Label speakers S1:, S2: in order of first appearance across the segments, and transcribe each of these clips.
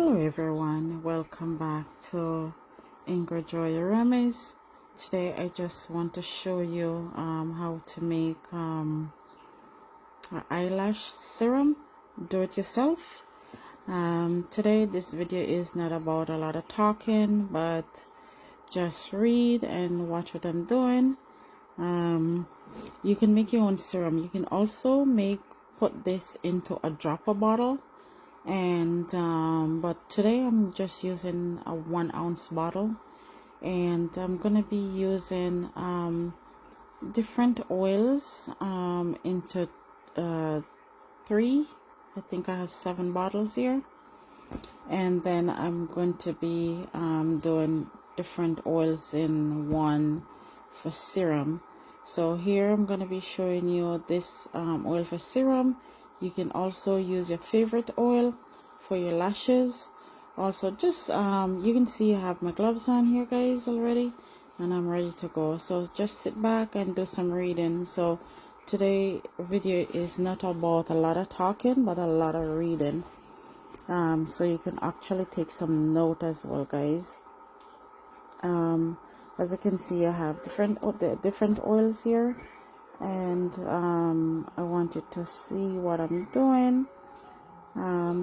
S1: Hello everyone, welcome back to IngridJoyAromas. Today I just want to show you how to make an eyelash serum. Do it yourself. Today this video is not about a lot of talking, but just read and watch what I'm doing. You can make your own serum. You can also put this into a dropper bottle, and but today I'm just using a 1 ounce bottle, and I'm gonna be using different oils into 3. I think I have 7 bottles here, and then I'm going to be doing different oils in one for serum. So here I'm going to be showing you this oil for serum. You can also use your favorite oil for your lashes. Also, just you can see I have my gloves on here, guys, already, and I'm ready to go. So just sit back and do some reading. So today video is not about a lot of talking, but a lot of reading. So you can actually take some note as well, guys. As you can see, I have different oils here, and I want you to see what I'm doing.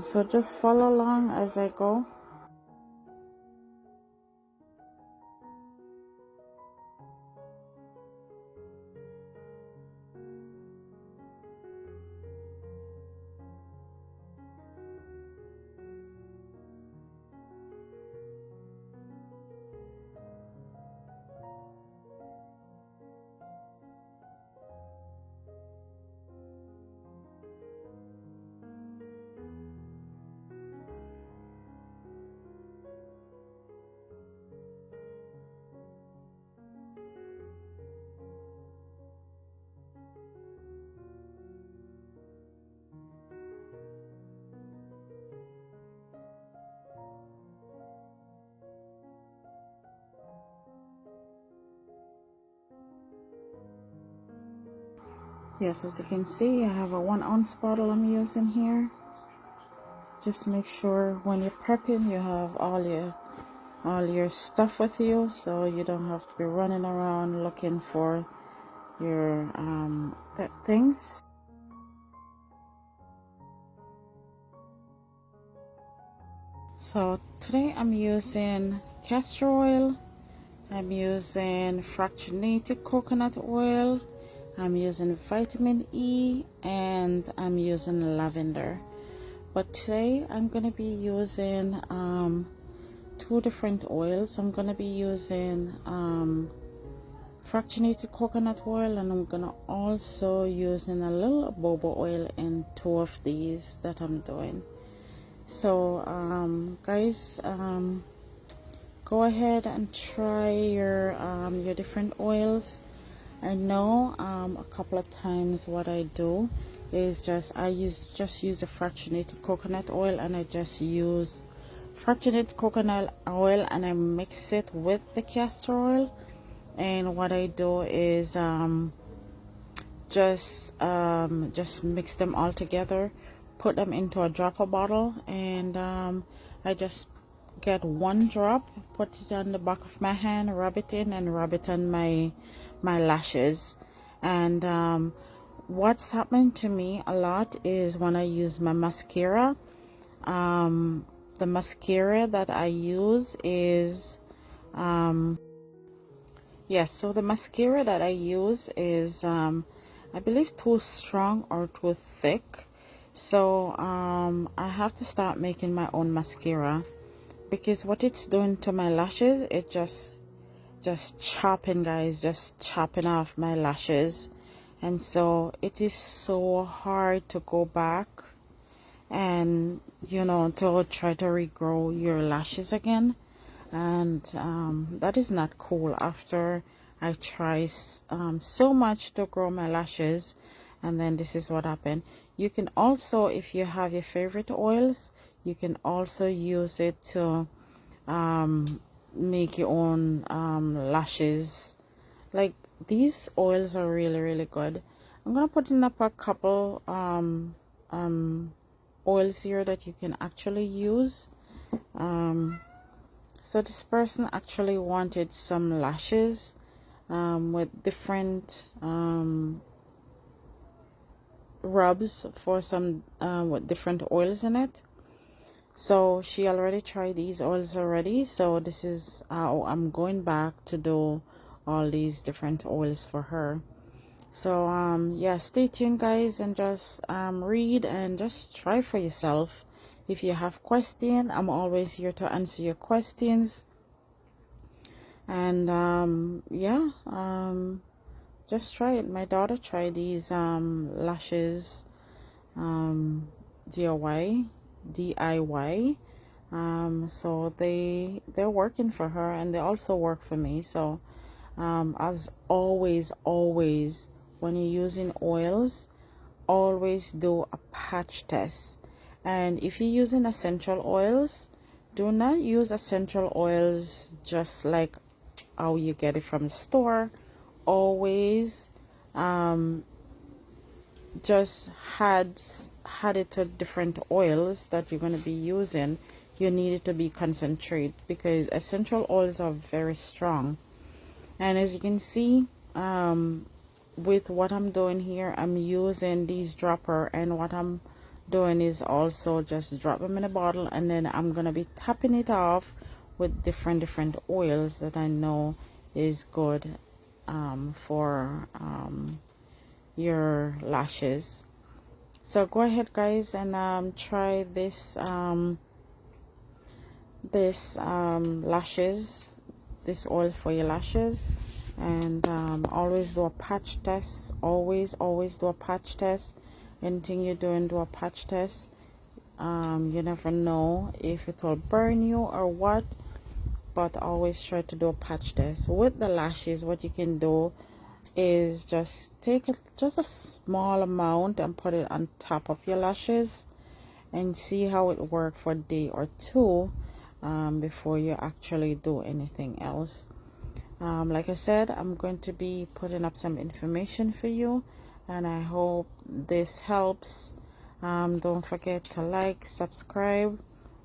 S1: So just follow along as I go. Yes, as you can see, I have a 1 ounce bottle I'm using here. Just make sure when you're prepping, you have all your stuff with you, so you don't have to be running around looking for your things. So today I'm using castor oil, I'm using fractionated coconut oil, I'm using vitamin E, and I'm using lavender. But today I'm going to be using 2 different oils. I'm going to be using fractionated coconut oil, and I'm going to also using a little boba oil in 2 of these that I'm doing. So guys, go ahead and try your different oils. I know a couple of times what I do is I use the fractionated coconut oil, and I just use fractionated coconut oil and I mix it with the castor oil. And what I do is just mix them all together, put them into a dropper bottle, and I just get 1 drop, put it on the back of my hand, rub it in, and rub it on my lashes. And what's happened to me a lot is when I use my mascara, the mascara that I use is yes, so the mascara that I use is I believe too strong or too thick. So I have to start making my own mascara, because what it's doing to my lashes, it just chopping, guys, just chopping off my lashes. And so it is so hard to go back and to try to regrow your lashes again. And that is not cool after I try so much to grow my lashes, and then this is what happened. You can also, if you have your favorite oils, you can also use it to make your own lashes. Like, these oils are really good. I'm gonna put in up a couple oils here that you can actually use, So this person actually wanted some lashes with different rubs for some with different oils in it. So she already tried these oils already, so this is how I'm going back to do all these different oils for her. So yeah, stay tuned guys, and just read and just try for yourself. If you have questions, I'm always here to answer your questions. And yeah, just try it. My daughter tried these lashes DIY. So they're working for her, and they also work for me. So as always, when you're using oils, always do a patch test. And if you're using essential oils, do not use essential oils just like how you get it from the store. Always just had it to different oils that you're going to be using. You need it to be concentrate, because essential oils are very strong. And as you can see, with what I'm doing here, I'm using these dropper, and what I'm doing is also just drop them in a bottle, and then I'm gonna be tapping it off with different oils that I know is good for your lashes. So go ahead guys, and try this lashes, this oil for your lashes. And always do a patch test. Always do a patch test. Anything you're doing, do a patch test. You never know if it will burn you or what, but always try to do a patch test. With the lashes, what you can do is just take just a small amount and put it on top of your lashes, and see how it works for a day or two before you actually do anything else. Like I said, I'm going to be putting up some information for you, and I hope this helps. Don't forget to like, subscribe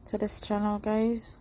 S1: to this channel guys.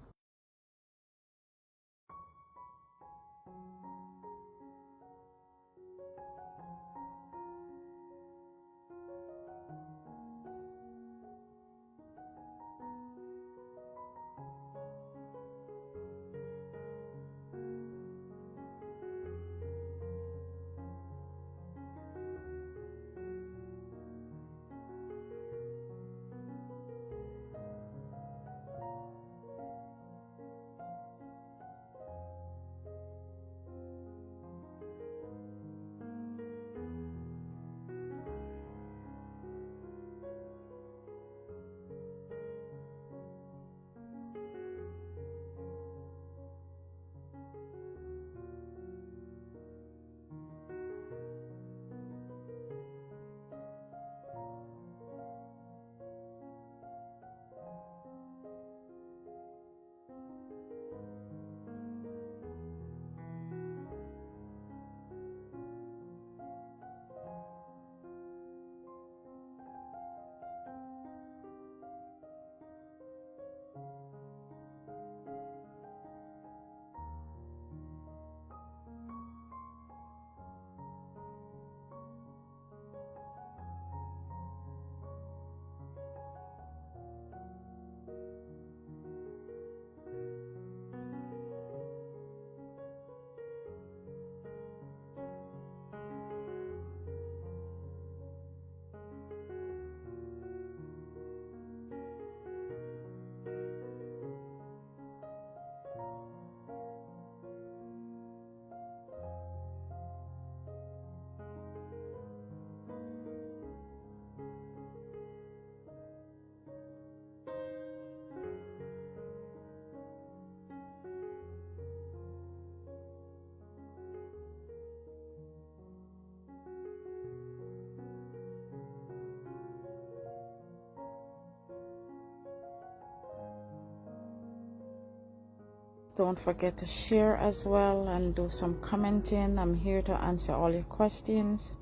S1: Don't forget to share as well, and do some commenting. I'm here to answer all your questions.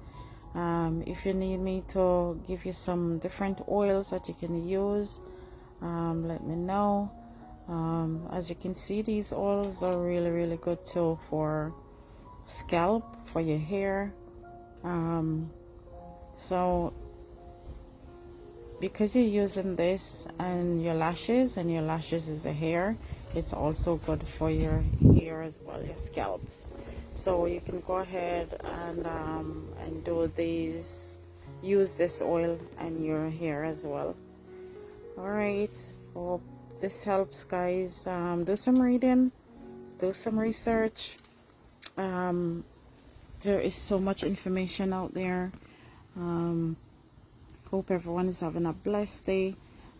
S1: If you need me to give you some different oils that you can use, let me know. As you can see, these oils are really good too for scalp, for your hair. So because you're using this and your lashes is the hair, it's also good for your hair as well, your scalps. So you can go ahead and do these, use this oil on your hair as well. All right, hope this helps, guys. Do some reading, do some research. There is so much information out there. Hope everyone is having a blessed day.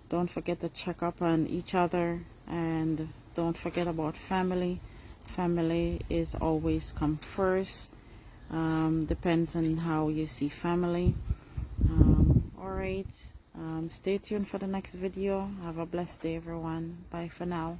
S1: Don't forget to check up on each other, and don't forget about family. Family is always come first. Depends on how you see family. All right, stay tuned for the next video. Have a blessed day, everyone. Bye for now.